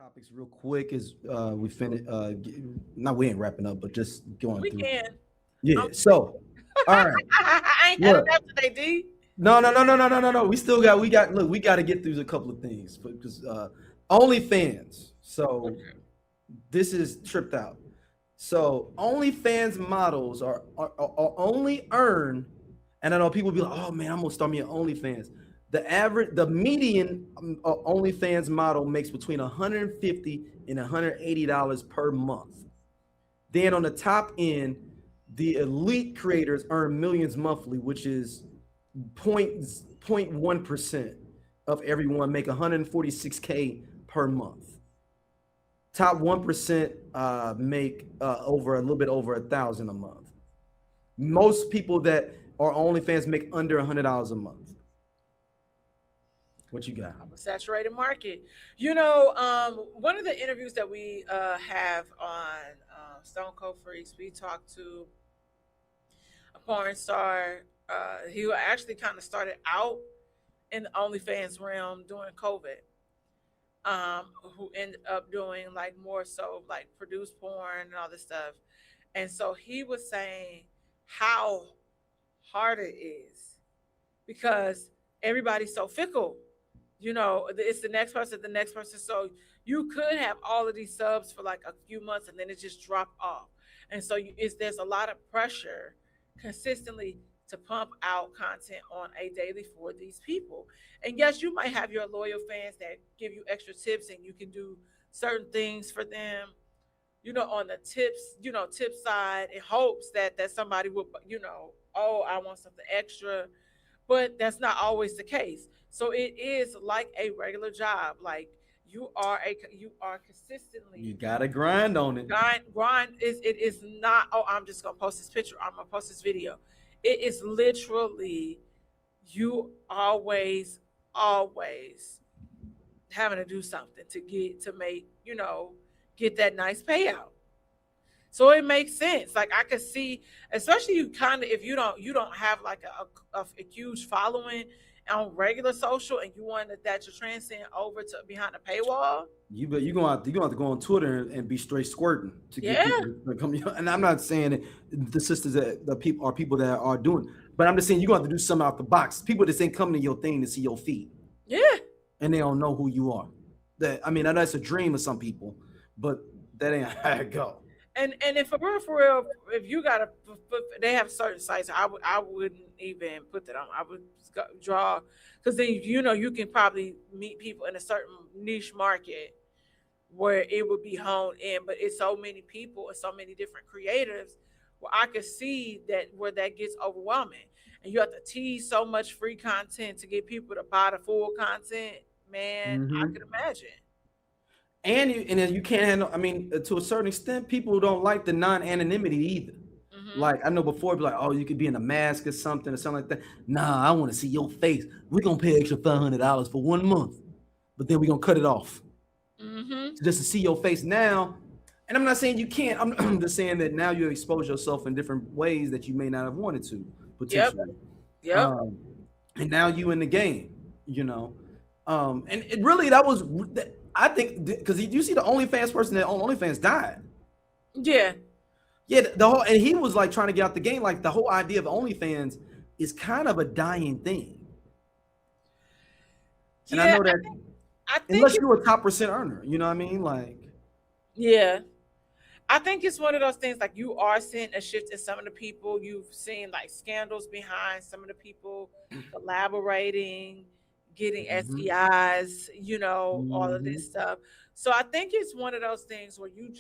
topics real quick is we finish not we ain't wrapping up, but just going We through. can. Yeah. I'm So all right. I ain't had Look. enough today, D. No. We got look, we got to get through a couple of things because OnlyFans. So this is tripped out. So OnlyFans models are only earn, and I know people be like, oh man, I'm gonna start me an OnlyFans. The median OnlyFans model makes between 150 and $180 per month. Then on the top end, the elite creators earn millions monthly, which is 0.1% of everyone make 146K per month. Top 1% make over a little bit over 1,000 a month. Most people that are OnlyFans make under $100 a month. What you got? A saturated market. One of the interviews that we have on Stone Cold Freaks, we talked to a porn star. He actually kind of started out in the OnlyFans realm during COVID. Who ended up doing like more so like produced porn and all this stuff. And so he was saying how hard it is because everybody's so fickle. It's the next person. So you could have all of these subs for like a few months and then it just drop off. And so there's a lot of pressure consistently to pump out content on a daily for these people. And yes, you might have your loyal fans that give you extra tips and you can do certain things for them, on the tip side in hopes that somebody will, oh, I want something extra. But that's not always the case. So it is like a regular job. Like you are You consistently gotta grind on it. grind is it is not, oh, I'm just gonna post this picture, I'm gonna post this video. It is literally you always having to do something to make, get that nice payout. So it makes sense. Like I could see, especially you kind of if you don't have like a huge following on regular social and you want that to transcend over to behind a paywall. You gonna have to go on Twitter and be straight squirting to get Yeah. people to come. And I'm not saying that the sisters that the people that are doing, but I'm just saying you're gonna have to do something out the box. People that ain't coming to your thing to see your feed Yeah. and they don't know who you are. That I mean, I know that's a dream of some people, but that ain't how it go. And if for real, if you gotta, they have certain sites. I wouldn't even put that on. I would draw because then you can probably meet people in a certain niche market where it would be honed in. But it's so many people and so many different creators where I could see that where that gets overwhelming, and you have to tease so much free content to get people to buy the full content. Man, I could Mm-hmm. imagine. And then you can't handle. I mean, to a certain extent, people don't like the non-anonymity either. Hmm. Like I know before, it'd be like, oh, you could be in a mask or something like that. Nah, I want to see your face. We're gonna pay extra $500 for 1 month, but then we're gonna cut it off Hmm. just to see your face now. And I'm not saying you can't. I'm just saying that now you expose yourself in different ways that you may not have wanted to Yep. potentially. Yep. Um, and now you in the game, you know. And it really that was I think because you see the OnlyFans person that on OnlyFans died. Yeah. Yeah, the whole and he was like trying to get out the game. Like the whole idea of OnlyFans is kind of a dying thing. And I Yeah. know that I think unless you're a top percent earner, you know what I mean? Like, yeah. I think it's one of those things like you are seeing a shift in some of the people. You've seen like scandals behind some of the people collaborating, getting mhm, STIs, all of this mhm. stuff. So I think it's one of those things where you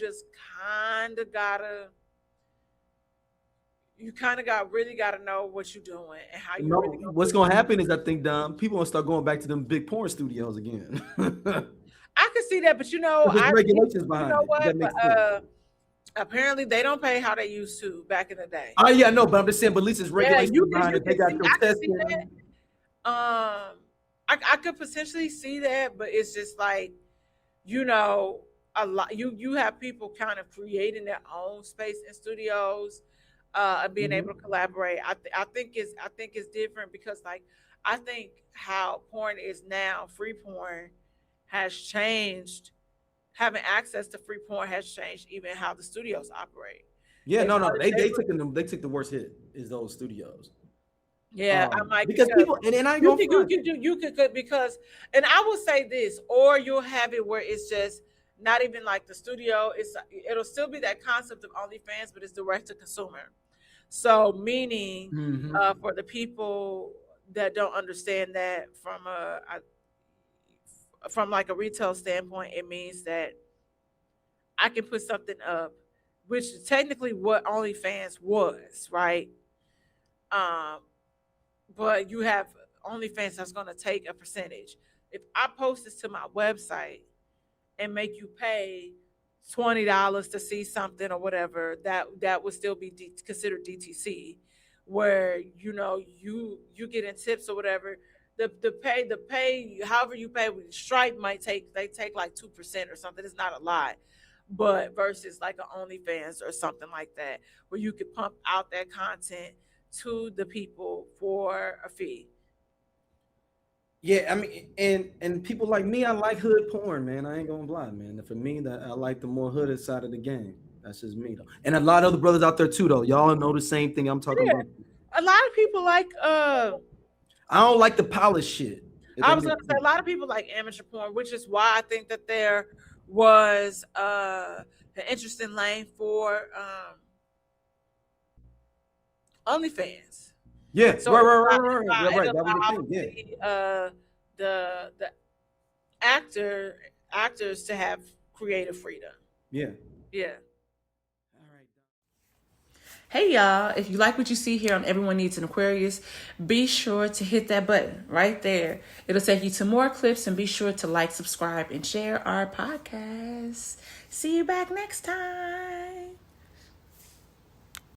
kind of really gotta know what you're doing and how You you're really know gonna what's push gonna it. happen is I think people gonna start going back to them big porn studios again. I can see that, but There's regulations you behind know it. That what? But makes sense. apparently they don't pay how they used to back in the day. Oh yeah, no, but I'm just saying, but at least there's Yeah, regulations behind you it. They can got see. your I can see that. testing. I could potentially see that, but it's just like you know a lot. You have people kind of creating their own space in studios, and being able to Mhm. collaborate. I think it's different because like I think how porn is now, free porn has changed having access to free porn has changed even how the studios operate. Yeah, They no, probably- they took the worst hit is those studios. Yeah, I'm like, because people and I ain't gonna front. you could because, and I will say this, or you'll have it where it's just not even like the studio. It'll still be that concept of OnlyFans, but it's direct to consumer. So meaning, Mhm. for the people that don't understand that from like a retail standpoint, it means that I can put something up, which is technically what OnlyFans was, right? Um, but you have OnlyFans that's going to take a percentage. If I post this to my website and make you pay $20 to see something or whatever, that would still be considered DTC, where you get in tips or whatever. The pay however you pay with Stripe they take like 2% or something. It's not a lot. But versus like an OnlyFans or something like that, where you could pump out that content to the people for a fee. Yeah, I mean, and people like me, I like hood porn, man. I ain't gonna lie, man. For me, that I like the more hooded side of the game. That's just me, though. And a lot of other brothers out there too, though. Y'all know the same thing I'm talking Yeah. about. A lot of people like I don't like the polished shit. I was gonna say a lot of people like amateur porn, which is why I think that there was an interesting lane for OnlyFans. Yeah, So right. That was the thing. Yeah. The actors to have creative freedom. Yeah. Yeah. All right. Hey y'all, if you like what you see here on Everyone Needs an Aquarius, be sure to hit that button right there. It'll take you to more clips, and be sure to like, subscribe, and share our podcast. See you back next time.